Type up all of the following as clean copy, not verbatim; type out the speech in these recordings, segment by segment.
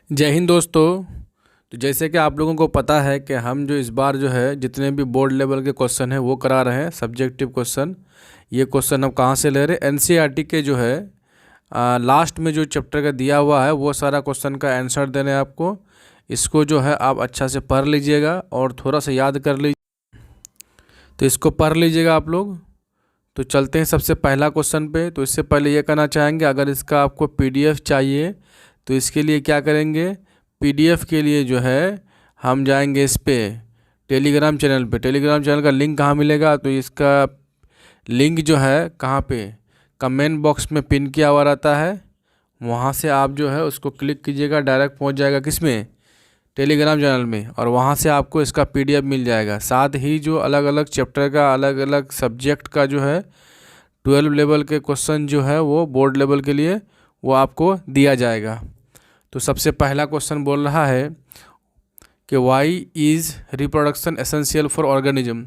जय हिंद दोस्तों। तो जैसे कि आप लोगों को पता है कि हम जो इस बार जो है जितने भी बोर्ड लेवल के क्वेश्चन हैं वो करा रहे हैं सब्जेक्टिव क्वेश्चन। ये क्वेश्चन हम कहाँ से ले रहे हैं? एनसीईआरटी के जो है लास्ट में जो चैप्टर का दिया हुआ है वो सारा क्वेश्चन का आंसर देने हैं आपको। इसको जो है आप अच्छा से पढ़ लीजिएगा और थोड़ा सा याद कर लीजिए। तो इसको पढ़ लीजिएगा आप लोग। तो चलते हैं सबसे पहला क्वेश्चन पे। तो इससे पहले ये कहना चाहेंगे, अगर इसका आपको पीडीएफ चाहिए तो इसके लिए क्या करेंगे? पीडीएफ के लिए जो है हम जाएंगे इस पे टेलीग्राम चैनल पे। टेलीग्राम चैनल का लिंक कहाँ मिलेगा? तो इसका लिंक जो है कहाँ पे, कमेंट बॉक्स में पिन किया हुआ रहता है। वहाँ से आप जो है उसको क्लिक कीजिएगा, डायरेक्ट पहुँच जाएगा किस में, टेलीग्राम चैनल में। और वहाँ से आपको इसका पीडीएफ मिल जाएगा। साथ ही जो अलग अलग चैप्टर का, अलग अलग सब्जेक्ट का जो है 12 लेवल के क्वेश्चन जो है वो बोर्ड लेवल के लिए वो आपको दिया जाएगा। तो सबसे पहला क्वेश्चन बोल रहा है कि why is reproduction essential for organism,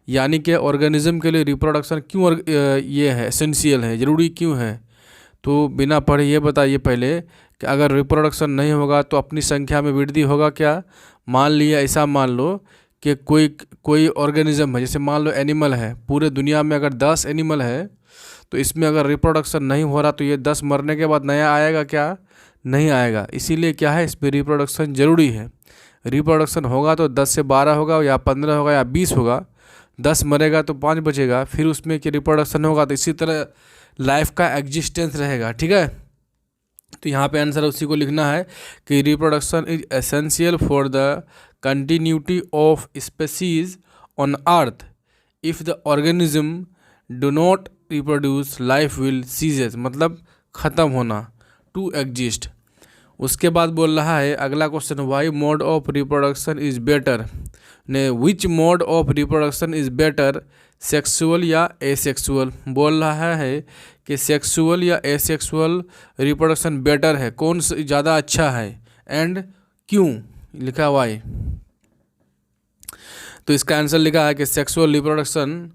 यानी कि ऑर्गेनिज्म के लिए रिप्रोडक्शन क्यों ये है एसेंशियल है, ज़रूरी क्यों है। तो बिना पढ़े ये बताइए पहले कि अगर रिप्रोडक्शन नहीं होगा तो अपनी संख्या में वृद्धि होगा क्या? मान लिया, ऐसा मान लो कि कोई ऑर्गेनिज्म है, जैसे मान लो एनिमल है, पूरे दुनिया में अगर 10 एनिमल है तो इसमें अगर रिप्रोडक्शन नहीं हो रहा तो ये 10 मरने के बाद नया आएगा क्या? नहीं आएगा। इसीलिए क्या है, इसमें रिप्रोडक्शन ज़रूरी है। रिप्रोडक्शन होगा तो 10 से 12 होगा या 15 होगा या 20 होगा। 10 मरेगा तो 5 बचेगा, फिर उसमें कि रिप्रोडक्शन होगा तो इसी तरह लाइफ का एग्जिस्टेंस रहेगा। ठीक है, तो यहाँ पे आंसर उसी को लिखना है कि reproduction is essential for the continuity of species on earth. If the organism do not reproduce life will ceases, मतलब ख़त्म होना, टू एग्जिस्ट। उसके बाद बोल रहा है अगला question, why mode of reproduction is better, ने which mode of reproduction is better, sexual या एसेक्सुअल। बोल रहा है कि सेक्सुअल या एसेक्सुअल रिप्रोडक्शन बेटर है, कौन सा ज़्यादा अच्छा है एंड क्यों, लिखा वाई। तो इसका आंसर लिखा है कि sexual reproduction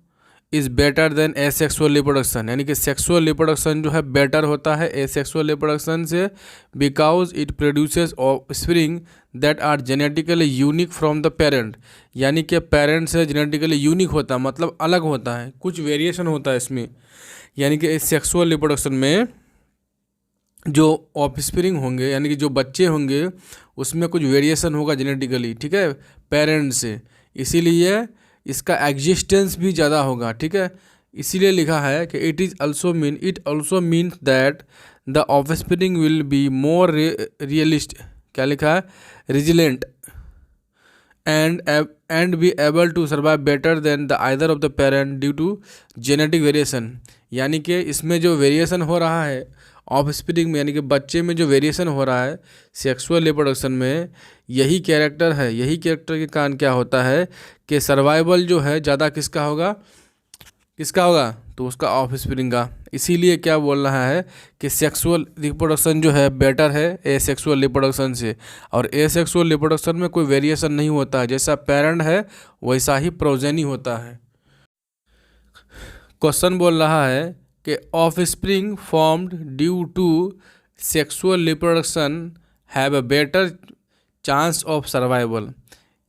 is better than asexual reproduction, यानी कि सेक्सुअल रिप्रोडक्शन जो है बेटर होता है एसेक्सुअल रिप्रोडक्शन से, because it produces offspring that are genetically unique from the parent. यानी कि पेरेंट से जेनेटिकली यूनिक होता है, मतलब अलग होता है, कुछ वेरिएशन होता है इसमें। यानी कि सेक्सुअल रिप्रोडक्शन में जो ऑफस्प्रिंग होंगे, यानी कि जो बच्चे होंगे, उसमें कुछ वेरिएशन होगा जेनेटिकली, ठीक है, पेरेंट से। इसीलिए इसका एग्जिस्टेंस भी ज़्यादा होगा। ठीक है, इसीलिए लिखा है कि it also means that the offspring will be more realist, क्या लिखा है, resilient and be able to survive better than the either of the parent due to genetic variation. यानी कि इसमें जो वेरिएशन हो रहा है ऑफस्प्रिंग में, यानी कि बच्चे में जो वेरिएशन हो रहा है सेक्सुअल रिप्रोडक्शन में, यही कैरेक्टर है। यही कैरेक्टर के कारण क्या होता है कि सर्वाइवल जो है ज़्यादा किसका होगा, तो उसका ऑफस्प्रिंग का। इसीलिए क्या बोल रहा है कि सेक्सुअल रिप्रोडक्शन जो है बेटर है एसेक्सुअल रिप्रोडक्शन से। और एसेक्सुअल रिप्रोडक्शन में कोई वेरिएशन नहीं होता है, जैसा पेरेंट है वैसा ही प्रोजेनी होता है। क्वेश्चन बोल रहा है कि offspring formed due to sexual reproduction have a better chance of survival.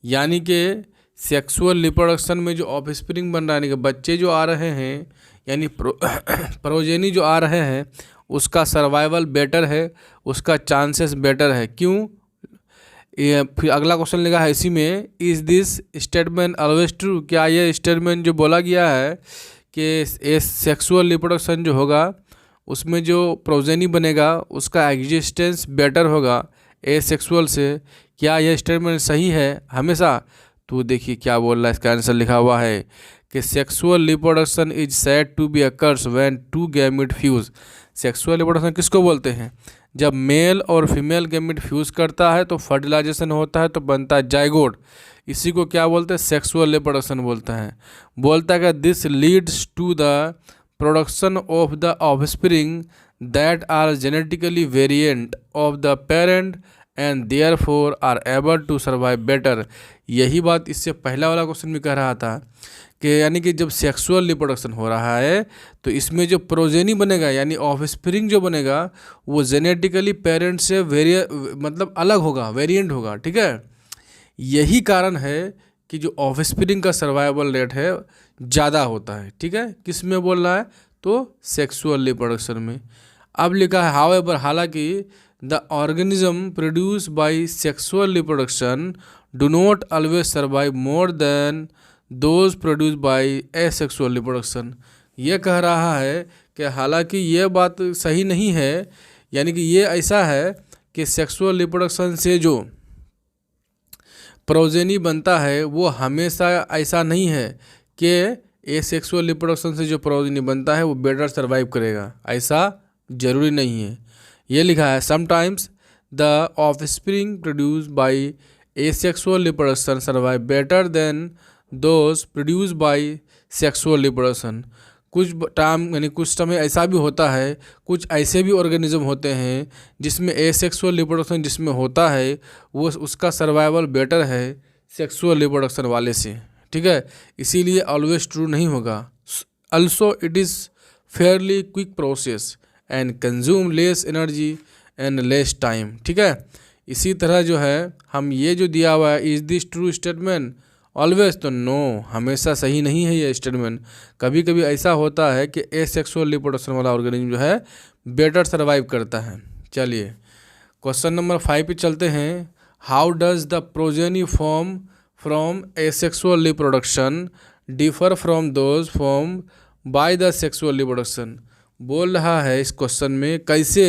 यानी कि सेक्सुअल रिप्रोडक्शन में जो ऑफस्प्रिंग बन रहा है, यानी कि बच्चे जो आ रहे हैं, यानी प्रोजेनी जो आ रहे हैं, उसका सर्वाइवल बेटर है, उसका चांसेस बेटर है। क्यों? ये फिर अगला क्वेश्चन लगा है इसी में, is this statement always true, क्या ये स्टेटमेंट जो बोला गया है कि सेक्सुअल रिप्रोडक्शन जो होगा उसमें जो प्रोजेनी बनेगा उसका एग्जिस्टेंस बेटर होगा एसेक्सुअल से, क्या यह स्टेटमेंट सही है हमेशा? तो देखिए क्या बोल रहा है, इसका आंसर लिखा हुआ है कि sexual reproduction is said to be occurs when two gamete fuse. Sexual reproduction किसको बोलते हैं? जब मेल और फीमेल गैमेट फ्यूज करता है तो फर्टिलाइजेशन होता है तो बनता है जाइगोट। इसी को क्या बोलते हैं? सेक्सुअल रिप्रोडक्शन बोलता है। बोलता है कि this leads to the production of the offspring that are genetically variant of the parent and therefore are able to survive better. यही बात इससे पहला वाला क्वेश्चन भी कह रहा था कि यानी कि जब सेक्सुअल रिप्रोडक्शन हो रहा है तो इसमें जो प्रोजेनी बनेगा यानी ऑफस्प्रिंग जो बनेगा वो जेनेटिकली पेरेंट से मतलब अलग होगा, वेरिएंट होगा, ठीक है। यही कारण है कि जो ऑफस्प्रिंग का सर्वाइवल रेट है ज़्यादा होता है, ठीक है। किस में बोल रहा है तो सेक्सुअल रिप्रोडक्शन में। अब लिखा है हाउएवर, हालांकि the organism produce by sexual reproduction do not always survive more than those produce by asexual reproduction. ये कह रहा है कि हालांकि ये बात सही नहीं है, यानी कि ये ऐसा है कि सेक्सुअल रिप्रोडक्शन से जो प्रोजेनी बनता है वो हमेशा ऐसा नहीं है कि एसेक्सुअल रिप्रोडक्शन से जो प्रोजेनी बनता है वो बेटर सर्वाइव करेगा, ऐसा जरूरी नहीं है। ये लिखा है sometimes the offspring produce by asexual reproduction survive better then those produce by sexual reproduction. कुछ टाइम यानी कुछ समय ऐसा भी होता है, कुछ ऐसे भी ऑर्गेनिज्म होते हैं जिसमें एसेक्सुअल रिप्रोडक्शन जिसमें होता है वो उसका सर्वाइवल बेटर है सेक्सुअल रिप्रोडक्शन वाले से, ठीक है। इसीलिए ऑलवेज ट्रू नहीं होगा। Also it is Fairlie quick process and consume less energy and less time, ठीक है। इसी तरह जो है हम ये जो दिया हुआ है is this true statement always, तो नो, हमेशा सही नहीं है ये स्टेटमेंट। कभी कभी ऐसा होता है कि एसेक्सुअल रिप्रोडक्शन वाला ऑर्गेनिज्म जो है बेटर सर्वाइव करता है। चलिए क्वेश्चन नंबर 5 पे चलते हैं। How does the progeny form from asexual reproduction differ from those form by the sexual reproduction. बोल रहा है इस क्वेश्चन में कैसे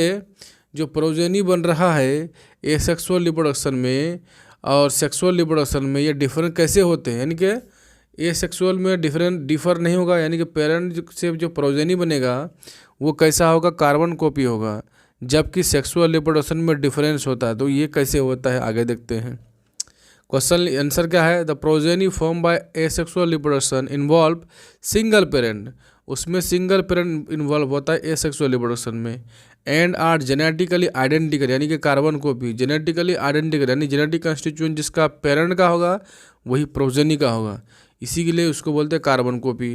जो प्रोजेनी बन रहा है एसेक्सुअल रिप्रोडक्शन में और सेक्सुअल रिप्रोडक्शन में ये डिफरेंट कैसे होते हैं, यानी कि एसेक्सुअल में डिफर नहीं होगा, यानी कि पेरेंट से जो प्रोजेनी बनेगा वो कैसा होगा, कार्बन कॉपी होगा, जबकि सेक्सुअल रिप्रोडक्शन में डिफरेंस होता है। तो ये कैसे होता है आगे देखते हैं। क्वेश्चन आंसर क्या है, the progeny form bye asexual reproduction involve single parent, उसमें सिंगल पेरेंट इन्वॉल्व होता है एसेक्सुअल रिप्रोडक्शन में, एंड आर जेनेटिकली आइडेंटिकल, यानी कि कार्बन कॉपी जेनेटिकली आइडेंटिकल, यानी जेनेटिक कंस्टिट्यूएंट जिसका पेरेंट का होगा वही प्रोजेनी का होगा, इसी के लिए उसको बोलते हैं carbon copy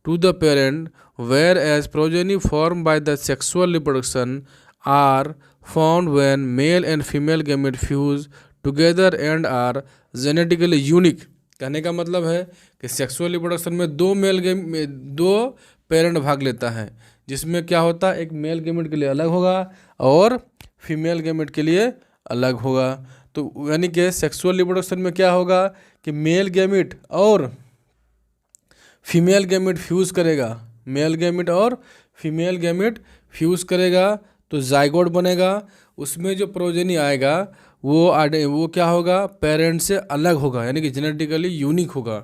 to the parent, whereas progeny form by the sexual reproduction are found when male and female gamete fuse together and are genetically unique. कहने का मतलब है कि सेक्सुअल रिप्रोडक्शन में दो पेरेंट भाग लेता है, जिसमें क्या होता है एक मेल गैमेट के लिए अलग होगा और फीमेल गैमेट के लिए अलग होगा। तो यानी कि सेक्सुअल रिप्रोडक्शन में क्या होगा कि मेल गैमेट और फीमेल गैमेट फ्यूज़ करेगा, मेल गैमेट और फीमेल गैमेट फ्यूज़ करेगा तो जाइगोट बनेगा, उसमें जो प्रोजेनी आएगा वो क्या होगा, पेरेंट से अलग होगा, यानी कि जेनेटिकली यूनिक होगा।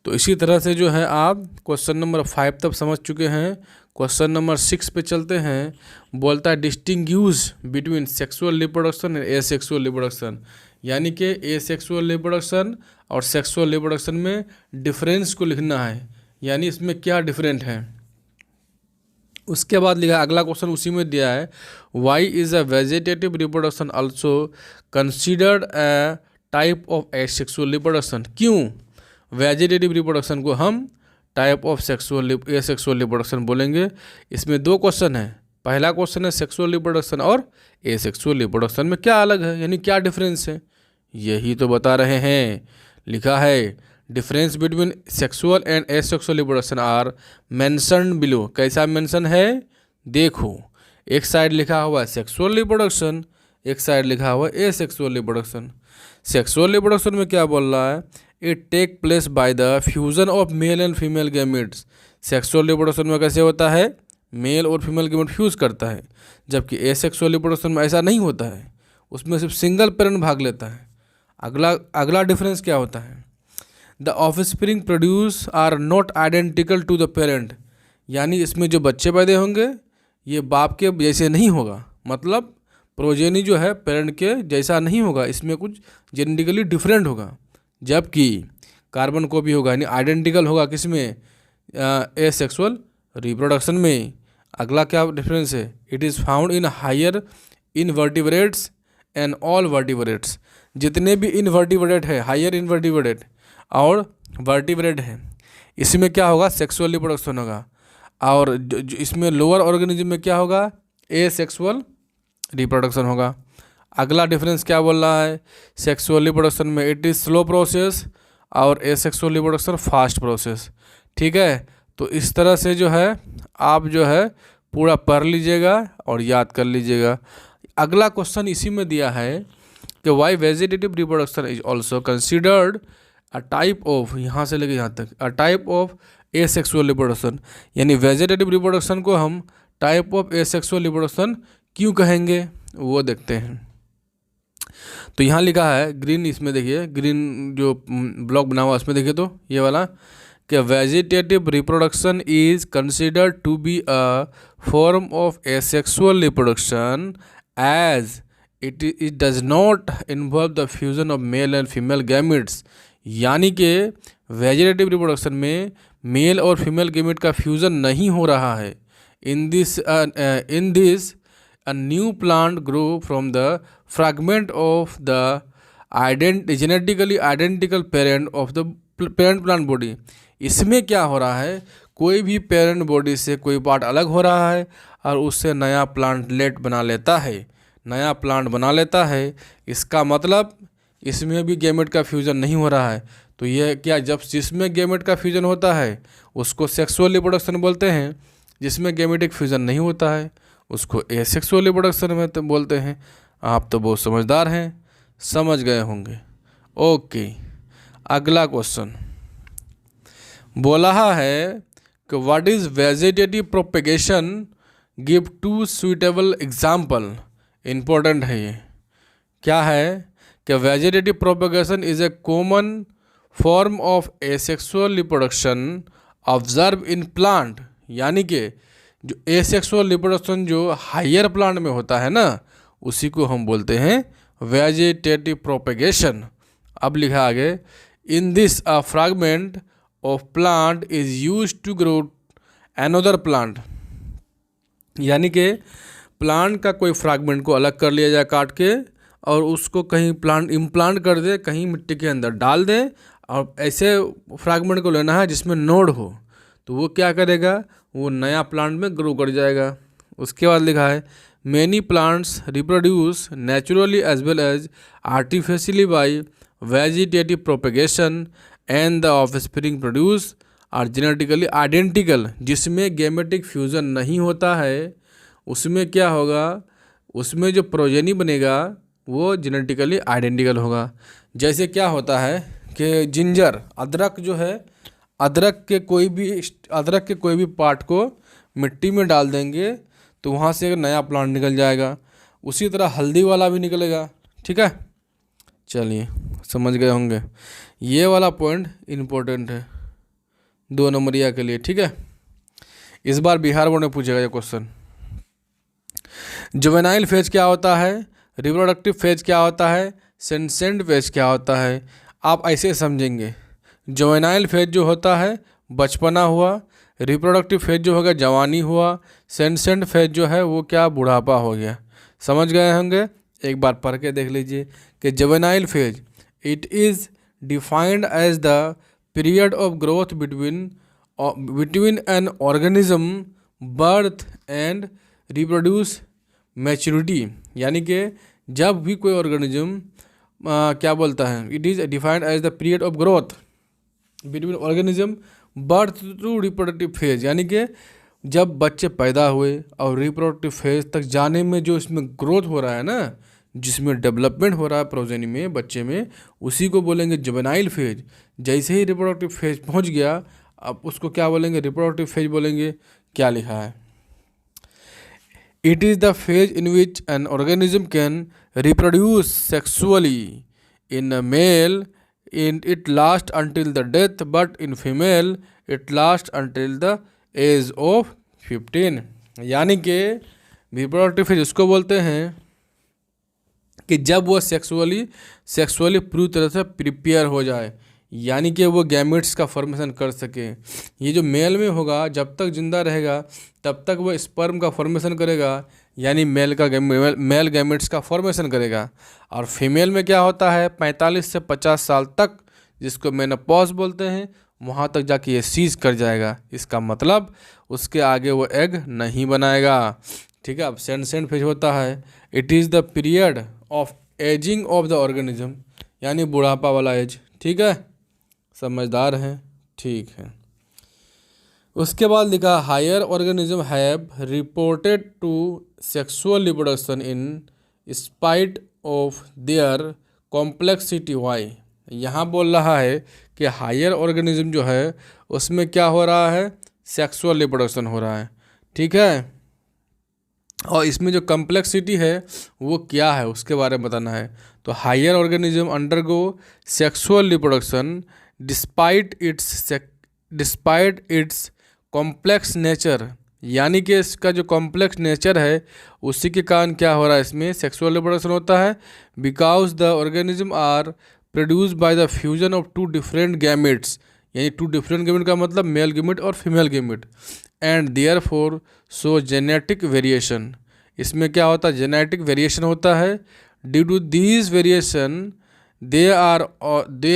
तो इसी तरह से जो है आप क्वेश्चन नंबर 5 तक समझ चुके हैं। क्वेश्चन नंबर 6 पे चलते हैं। बोलता है distinguish between sexual reproduction and asexual reproduction, यानी कि एसेक्सुअल रिप्रोडक्शन और सेक्सुअल रिप्रोडक्शन में डिफरेंस को लिखना है, यानी इसमें क्या डिफरेंट है। उसके बाद लिखा अगला क्वेश्चन उसी में दिया है, why is a vegetative reproduction also considered a type of asexual reproduction. क्यों वेजिटेटिव रिप्रोडक्शन को हम टाइप ऑफ एसेक्सुअल रिप्रोडक्शन बोलेंगे। इसमें दो क्वेश्चन है, पहला क्वेश्चन है सेक्सुअल रिप्रोडक्शन और एसेक्सुअल रिप्रोडक्शन में क्या अलग है, यानी क्या डिफरेंस है, यही तो बता रहे हैं। लिखा है difference between sexual and asexual reproduction are mention below. कैसा मेंशन है देखो, एक साइड लिखा हुआ है सेक्सुअल रिप्रोडक्शन, एक साइड लिखा हुआ है एसेक्सुअल रिप्रोडक्शन। सेक्सुअल रिप्रोडक्शन में क्या बोल रहा है, it take place by the fusion of male and female gametes. Sexual reproduction में कैसे होता है, मेल और फीमेल गैमेट फ्यूज करता है, जबकि एसेक्सुअल रिप्रोडक्शन में ऐसा नहीं होता है, उसमें सिर्फ सिंगल पेरेंट भाग लेता है। अगला डिफरेंस क्या होता है, the offspring produce are not identical to the parent, यानी इसमें जो बच्चे पैदा होंगे ये बाप के जैसे नहीं होगा, मतलब प्रोजेनी जो है पेरेंट के जैसा नहीं होगा, इसमें कुछ जेनेटिकली डिफरेंट होगा, जबकि कार्बन कॉपी होगा, यानी आइडेंटिकल होगा किसमें, एसेक्सुअल रिप्रोडक्शन में। अगला क्या डिफरेंस है, it is found in higher invertebrates and all vertebrates, जितने भी इनवर्टिब्रेट है, हायर इनवर्टिब्रेट और वर्टिब्रेट है, इसमें क्या होगा, सेक्सुअल रिप्रोडक्शन होगा। और इसमें लोअर ऑर्गेनिज्म में क्या होगा, एसेक्सुअल रिप्रोडक्शन होगा। अगला डिफरेंस क्या बोल रहा है, सेक्सुअल रिप्रोडक्शन में इट इज़ स्लो प्रोसेस और एसेक्सुअल रिप्रोडक्शन फास्ट प्रोसेस। ठीक है, तो इस तरह से जो है आप जो है पूरा पढ़ लीजिएगा और याद कर लीजिएगा। अगला क्वेश्चन इसी में दिया है कि why vegetative reproduction is also considered a type of, यहाँ से लेके यहाँ तक, a type of asexual reproduction, यानी वेजिटेटिव रिप्रोडक्शन को हम टाइप ऑफ एसेक्सुअल रिप्रोडक्शन क्यों कहेंगे वो देखते हैं। तो यहाँ लिखा है ग्रीन, इसमें देखिए ग्रीन जो ब्लॉक बना हुआ उसमें देखिए, तो ये वाला कि vegetative reproduction is considered to be a form of asexual reproduction as it does not involve the fusion of male and female gametes, यानी कि वेजिटेटिव रिप्रोडक्शन में मेल और फीमेल गैमेट का फ्यूजन नहीं हो रहा है। In this a new plant grow from the fragment of the genetically identical parent of the parent plant body। इसमें क्या हो रहा है, कोई भी पेरेंट बॉडी से कोई पार्ट अलग हो रहा है और उससे नया प्लांटलेट बना लेता है, नया प्लांट बना लेता है। इसका मतलब इसमें भी गैमेट का फ्यूजन नहीं हो रहा है। तो यह क्या, जब जिसमें गैमेट का फ्यूजन होता है उसको सेक्सुअल रिप्रोडक्शन बोलते हैं, जिसमें गैमेटिक फ्यूजन नहीं होता है उसको एसेक्सुअल रिप्रोडक्शन में तो बोलते हैं। आप तो बहुत समझदार हैं, समझ गए होंगे। ओके, अगला क्वेश्चन बोला है कि what is vegetative propagation, give two suitable example. Important है ये, क्या है कि vegetative propagation is a common form of asexual reproduction observe in plant, यानी कि जो एसेक्सुअल रिप्रोडक्शन जो हायर प्लांट में होता है ना, उसी को हम बोलते हैं वेजिटेटिव प्रोपेगेशन। अब लिखा आगे, in this a fragment of plant is used to grow another plant, यानी कि प्लांट का कोई फ्रैगमेंट को अलग कर लिया जाए काट के और उसको कहीं प्लांट इम्प्लांट कर दे, कहीं मिट्टी के अंदर डाल दे, और ऐसे फ्रैगमेंट को लेना है जिसमें नोड हो, तो वो क्या करेगा, वो नया प्लांट में ग्रो कर जाएगा। उसके बाद लिखा है many plants reproduce naturally as well as artificially by vegetative propagation and the offspring produce are genetically identical, जिसमें गैमेटिक फ्यूजन नहीं होता है उसमें क्या होगा, उसमें जो प्रोजेनी बनेगा वो जेनेटिकली आइडेंटिकल होगा। जैसे क्या होता है कि जिंजर, अदरक जो है, अदरक के कोई भी पार्ट को मिट्टी में डाल देंगे तो वहाँ से एक नया प्लांट निकल जाएगा। उसी तरह हल्दी वाला भी निकलेगा। ठीक है, चलिए समझ गए होंगे। ये वाला पॉइंट इम्पोर्टेंट है 2 नंबरिया के लिए। ठीक है, इस बार बिहार बोर्ड में पूछेगा ये क्वेश्चन। जुवेनाइल फेज क्या होता है, रिप्रोडक्टिव फेज क्या होता है, सेंसेंट फेज क्या होता है। आप ऐसे समझेंगे, जुवेनाइल फेज जो होता है बचपना हुआ, रिप्रोडक्टिव फेज जो होगा जवानी हुआ, सेंसेंट फेज जो है वो क्या, बुढ़ापा हो गया। समझ गए होंगे। एक बार पढ़ के देख लीजिए कि juvenile phase it is defined as the period of growth between an organism birth and reproduce maturity, यानी कि जब भी कोई ऑर्गेनिज्म क्या बोलता है, it is defined as the period of growth between organism birth to reproductive phase, यानी कि जब बच्चे पैदा हुए और रिप्रोडक्टिव फेज तक जाने में जो इसमें ग्रोथ हो रहा है ना, जिसमें डेवलपमेंट हो रहा है प्रोजेनी में, बच्चे में, उसी को बोलेंगे जुवेनाइल फेज। जैसे ही रिप्रोडक्टिव फेज पहुंच गया, अब उसको क्या बोलेंगे, रिप्रोडक्टिव फेज बोलेंगे। क्या लिखा है, it is the phase in which an organism can reproduce sexually in male it lasts until the death, but in female it lasts until the age of 15। यानी कि रिप्रोडक्टिव फेज उसको बोलते हैं कि जब वो सेक्सुअली पूरी तरह से प्रिपेयर हो जाए, यानी कि वो गैमेट्स का फॉर्मेशन कर सके। ये जो मेल में होगा जब तक जिंदा रहेगा तब तक वो स्पर्म का फॉर्मेशन करेगा, यानी मेल गैमेट्स का फॉर्मेशन करेगा। और फीमेल में क्या होता है 45 से 50 साल तक, जिसको मेनोपॉज बोलते हैं, वहाँ तक जाके ये सीज कर जाएगा। इसका मतलब उसके आगे वो एग नहीं बनाएगा। ठीक है, अब सेंसेंट फेज होता है, it is the period of ageing of the organism, यानी बुढ़ापा वाला एज। ठीक है, समझदार हैं, ठीक है। उसके बाद लिखा higher organism have reported to sexual reproduction in spite of their complexity. Why, यहाँ बोल रहा है कि हायर ऑर्गेनिज्म जो है उसमें क्या हो रहा है, सेक्सुअल रिप्रोडक्शन हो रहा है। ठीक है, और इसमें जो कॉम्प्लेक्सिटी है वो क्या है उसके बारे में बताना है। तो higher organism undergo sexual reproduction despite its complex nature, यानी कि इसका जो कॉम्प्लेक्स नेचर है उसी के कारण क्या हो रहा है, इसमें सेक्सुअल रिप्रोडक्शन होता है। Because the organism are produce by the fusion of two different gametes, यानी टू डिफरेंट गैमेट का मतलब मेल गैमेट और female gamete, and therefore so genetic variation. इसमें क्या होता है, जेनेटिक वेरिएशन होता है। Due to these variation they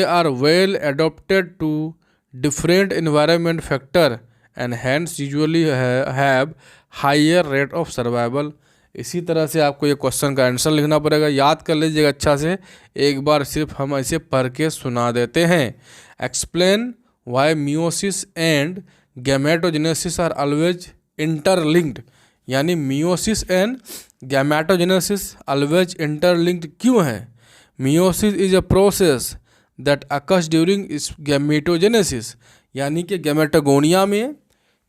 are well adopted to different environment factor and hence usually have higher rate of survival. इसी तरह से आपको ये क्वेश्चन का आंसर लिखना पड़ेगा, याद कर लीजिएगा अच्छा से, एक बार सिर्फ हम ऐसे पढ़ के सुना देते हैं। Explain why meiosis and gametogenesis are always interlinked, यानी meiosis and gametogenesis always interlinked क्यों है। Meiosis is a process that occurs during gametogenesis, यानी कि गैमेटोगोनिया में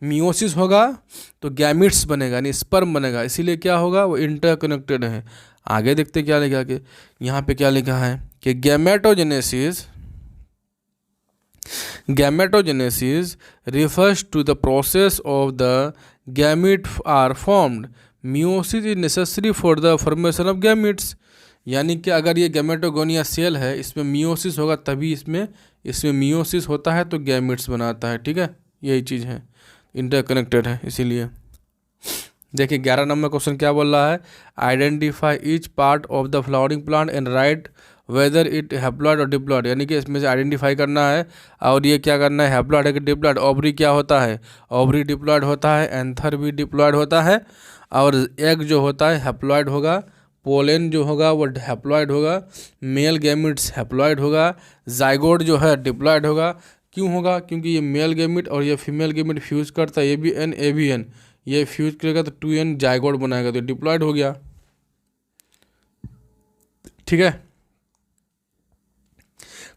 मियोसिस होगा तो गैमिट्स बनेगा, यानी स्पर्म बनेगा, इसीलिए क्या होगा, वो इंटरकनेक्टेड है। आगे देखते क्या लिखा कि यहाँ पे क्या लिखा है कि gametogenesis refers to the process of the gamete are formed. Meiosis is necessary for the formation of gametes, यानी कि अगर ये गैमेटोगोनिया सेल है, इसमें मियोसिस होगा तभी इसमें मियोसिस होता है तो गैमेट्स बनाता है। ठीक है, यही चीज़ है, इंटरकनेक्टेड है इसीलिए। देखिए 11 नंबर क्वेश्चन क्या बोल रहा है, identify each part of the flowering plant and right whether it haploid और डिप्लॉइड, यानी कि इसमें से आइडेंटिफाई करना है और ये क्या करना है, हैप्लॉइड है कि डिप्लॉइड। ओवरी क्या होता है, ओवरी डिप्लॉइड होता है, एंथर भी डिप्लॉइड होता है, और एग जो होता है हैप्लॉइड होगा, पोलन जो होगा वो हैप्लॉइड होगा, मेल गैमिट्स हैप्लॉइड होगा, जाइगोट जो है डिप्लॉइड होगा। क्यों होगा, क्योंकि ये मेल गैमिट और ये फीमेल गैमिट फ्यूज करता है, ए बी एन, ये फ्यूज करेगा तो 2n जाइगोट बनाएगा तो डिप्लॉइड हो गया। ठीक है,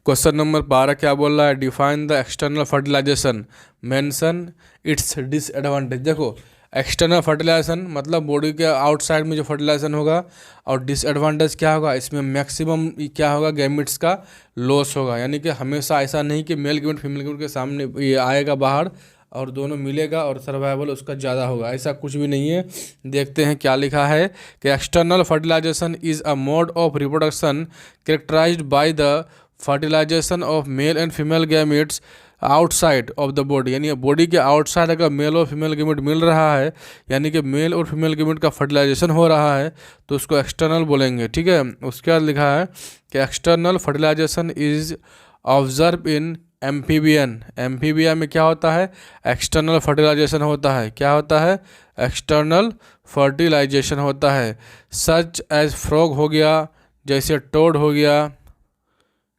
क्वेश्चन नंबर 12 क्या बोल रहा है, define the external fertilization, mention its disadvantage. देखो एक्सटर्नल फर्टिलाइजेशन मतलब बॉडी के आउटसाइड में जो फर्टिलाइजेशन होगा, और डिसएडवांटेज क्या होगा, इसमें मैक्सिमम क्या होगा, गैमेट्स का लॉस होगा। यानी कि हमेशा ऐसा नहीं कि मेल गैमेट फीमेल गैमेट के सामने ये आएगा बाहर और दोनों मिलेगा और सर्वाइवल उसका ज़्यादा होगा, ऐसा कुछ भी नहीं है। देखते हैं क्या लिखा है कि external fertilization is a mode of reproduction characterized by the fertilization of male and female gametes outside of the body, यानी बॉडी के आउटसाइड अगर मेल और फीमेल गैमेट मिल रहा है, यानी कि मेल और फीमेल गैमेट का फर्टिलाइजेशन हो रहा है तो उसको एक्सटर्नल बोलेंगे। ठीक है, उसके बाद लिखा है कि external fertilization is observe in amphibian. Amphibia में क्या होता है, एक्सटर्नल फर्टिलाइजेशन होता है। क्या होता है, एक्सटर्नल फर्टिलाइजेशन होता है। सच एज फ्रॉग हो गया, जैसे टोड हो गया,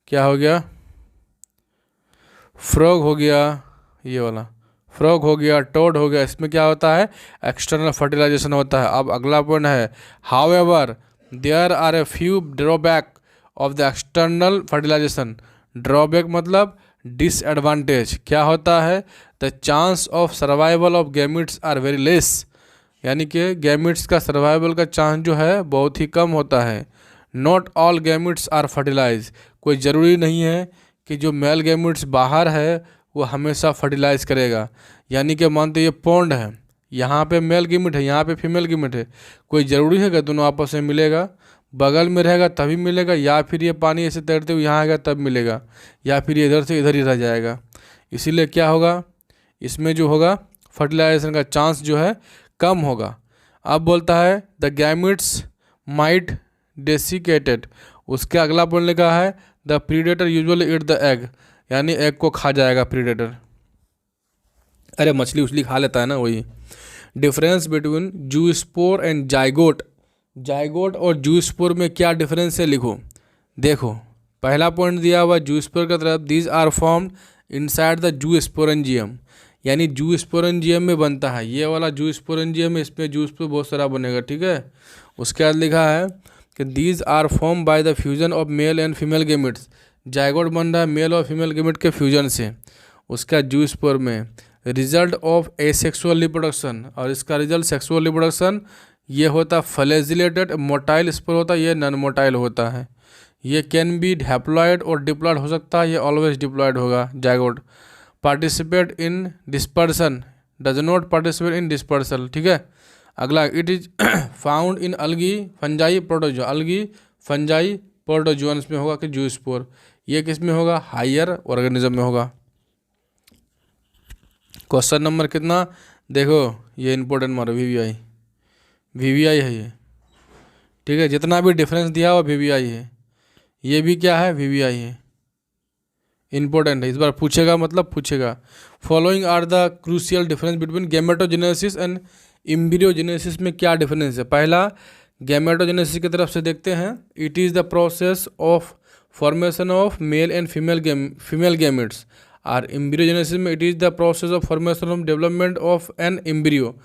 क्या हो गया, फ्रॉग हो गया, ये वाला फ्रॉग हो गया, टोड हो गया, इसमें क्या होता है, एक्सटर्नल फर्टिलाइजेशन होता है। अब अगला पॉइंट है, however there are a few drawback of the external fertilization. Drawback मतलब डिसएडवांटेज। क्या होता है, the chance of survival of gametes are very less, यानी कि गैमेट्स का सर्वाइवल का चांस जो है बहुत ही कम होता है। Not all gametes are fertilize, कोई ज़रूरी नहीं है कि जो मेल गैमेट्स बाहर है वो हमेशा फर्टिलाइज करेगा। यानी कि मानते ये पॉन्ड है, यहाँ पे मेल गैमेट है, यहाँ पे फीमेल गैमेट है, कोई ज़रूरी है कि दोनों आपस में मिलेगा, बगल में रहेगा तभी मिलेगा, या फिर ये पानी ऐसे तैरते हुए यहाँ आएगा तब मिलेगा, या फिर ये इधर से इधर ही रह जाएगा। इसीलिए क्या होगा, इसमें जो होगा फर्टिलाइजेशन का चांस जो है कम होगा। अब बोलता है द गैमिट्स माइट डेसिकेटेड, उसके अगला पॉइंट लिखा है the predator usually eat the egg, यानी एग को खा जाएगा प्रीडेटर। अरे मछली उछली खा लेता है ना, वही। Difference between zoospore and zygote, zygote और जूस्पोर में क्या डिफरेंस है लिखो। देखो पहला पॉइंट दिया हुआ जूस्पोर का तरफ, these are formed inside the zoosporangium, यानी जूस्पोरेंजियम में बनता है, ये वाला जूस्पोरेंजियम है, इसमें जूस्पोर बहुत सारा बनेगा, ठीक है। उसके बाद लिखा है कि these are form by the fusion of male and female gametes, zygote बन रहा है मेल और फीमेल गेमिट के फ्यूजन से। उसका जूस्पोर में रिजल्ट ऑफ एसेक्सुअल रिप्रोडक्शन, और इसका रिजल्ट सेक्सुअल रिप्रोडक्शन, ये होता फ्लैजिलेटेड मोटाइल स्पोर होता है, ये नॉन मोटाइल होता है। ये कैन बी हैप्लॉयड और डिप्लॉयड हो सकता है, ये ऑलवेज डिप्लॉयड होगा zygote. Participate in dispersion, does not participate in dispersal, ठीक है। अगला it is found in algae fungi protozoa, algae fungi protozoans में होगा कि जूस्पोर, ये किस में होगा, हायर ऑर्गेनिज्म में होगा। क्वेश्चन नंबर कितना, देखो ये इंपॉर्टेंट मारो, वीवीआई, वीवीआई है ये, ठीक है। जितना भी डिफरेंस दिया हुआ वीवीआई है, ये भी क्या है, वीवीआई है, इंपॉर्टेंट है, इस बार पूछेगा, मतलब पूछेगा। Following are the crucial difference between gametogenesis and embryogenesis में क्या डिफरेंस है। पहला गैमेटोजेनेसिस की तरफ से देखते हैं, it is the process of formation of male and female gametes, और एम्ब्रियोजेनेसिस में it is the process of formation of development of an embryo.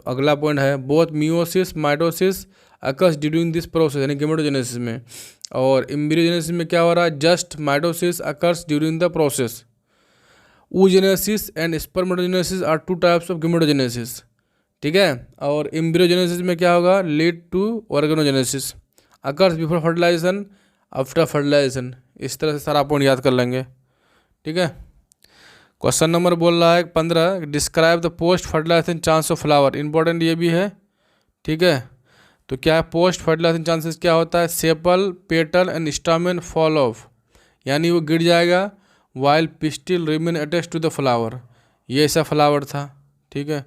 अगला पॉइंट है both meiosis mitosis occurs during this process, यानी gametogenesis में, और embryogenesis में क्या हो रहा है, just mitosis occurs during the process. oogenesis and spermatogenesis are two types of gametogenesis, ठीक है। और एम्ब्रियोजेनेसिस में क्या होगा, lead to organogenesis, occurs before fertilization after fertilization. इस तरह से सारा पॉइंट याद कर लेंगे, ठीक है। क्वेश्चन नंबर बोल रहा है 15, describe the post fertilization chance of flower, important ये भी है, ठीक है। तो क्या है पोस्ट फर्टिलाइजेशन चांसेस, क्या होता है, sepal petal and stamen fall off, यानी वो गिर जाएगा, while pistil remain attach to the flower, ये ऐसा फ्लावर था, ठीक है।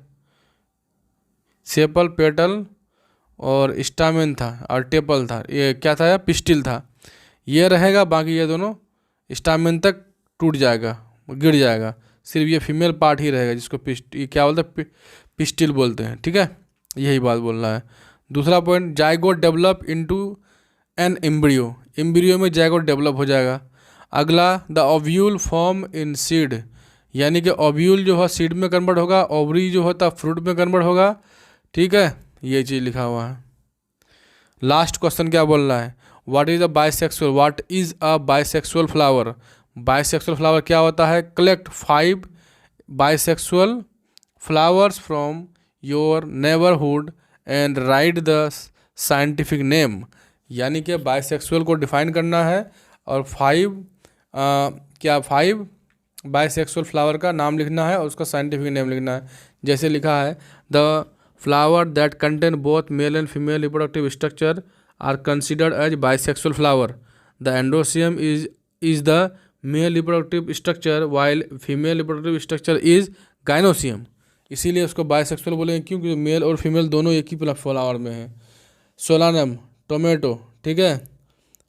सेपल पेटल और स्टामेन था और टेपल था, ये क्या था, पिस्टिल था, ये रहेगा, बाकी ये दोनों स्टामेन तक टूट जाएगा, गिर जाएगा, सिर्फ ये फीमेल पार्ट ही रहेगा, जिसको ये क्या बोलते हैं, पिस्टिल बोलते हैं, ठीक है। यही बात बोलना है। दूसरा point, zygote develop into an embryo, embryo में जाइगोट डेवलप हो जाएगा। अगला the ovule form in seed, यानी कि ओव्यूल जो है सीड में कन्वर्ट होगा, ओवरी जो होता है फ्रूट में कन्वर्ट होगा, ठीक है। ये चीज़ लिखा हुआ है। लास्ट क्वेश्चन क्या बोल रहा है, what is a bisexual, what is a bisexual flower, bisexual flower क्या होता है, collect 5 bisexual flowers from your neighbourhood and right the scientific name, यानी कि बाइसेक्सुअल को डिफाइन करना है और 5 बाइसेक्सुअल फ्लावर का नाम लिखना है और उसका साइंटिफिक नेम लिखना है। जैसे लिखा है the flower that contain both male and female reproductive structure are considered as bisexual flower, the androecium is the male reproductive structure while female reproductive structure is gynoecium, इसीलिए उसको बाइसेक्सुअल बोलेंगे, क्योंकि mail और फीमेल दोनों एक ही flower में है। Solanum tomato, ठीक है।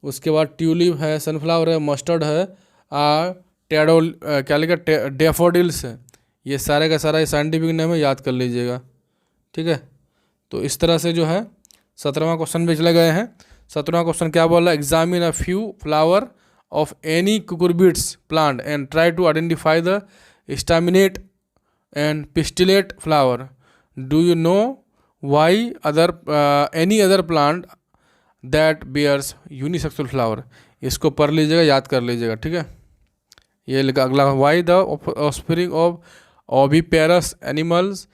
उसके बाद ट्यूलिप है, सनफ्लावर है, मस्टर्ड है, टेडोल क्या लिखा, डेफोडिल्स है, ये सारे का सारा साइंटिफिक नेम है, याद कर लीजिएगा, ठीक है। तो इस तरह से जो है 17वां क्वेश्चन पे चले गए हैं। 17वां क्वेश्चन क्या बोल रहा है, examine a few flower of any cucurbits plant and try to identify the staminate and pistillate flower. Do you know why any other plant that bears unisexual flower? इसको पढ़ लीजिएगा, याद कर लीजिएगा, ठीक है। ये लिखा अगला, why the offspring of oviparous animals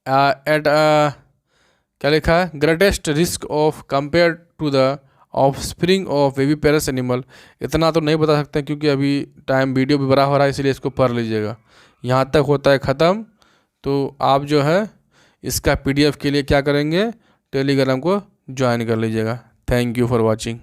at क्या लिखा है, greatest risk of compared to the offspring of viviparous animal. इतना तो नहीं बता सकते क्योंकि अभी टाइम वीडियो भी बड़ा हो रहा है, इसलिए इसको पढ़ लीजिएगा। यहाँ तक होता है ख़त्म। तो आप जो है इसका PDF के लिए क्या करेंगे, टेलीग्राम को ज्वाइन कर लीजिएगा। Thank you for watching.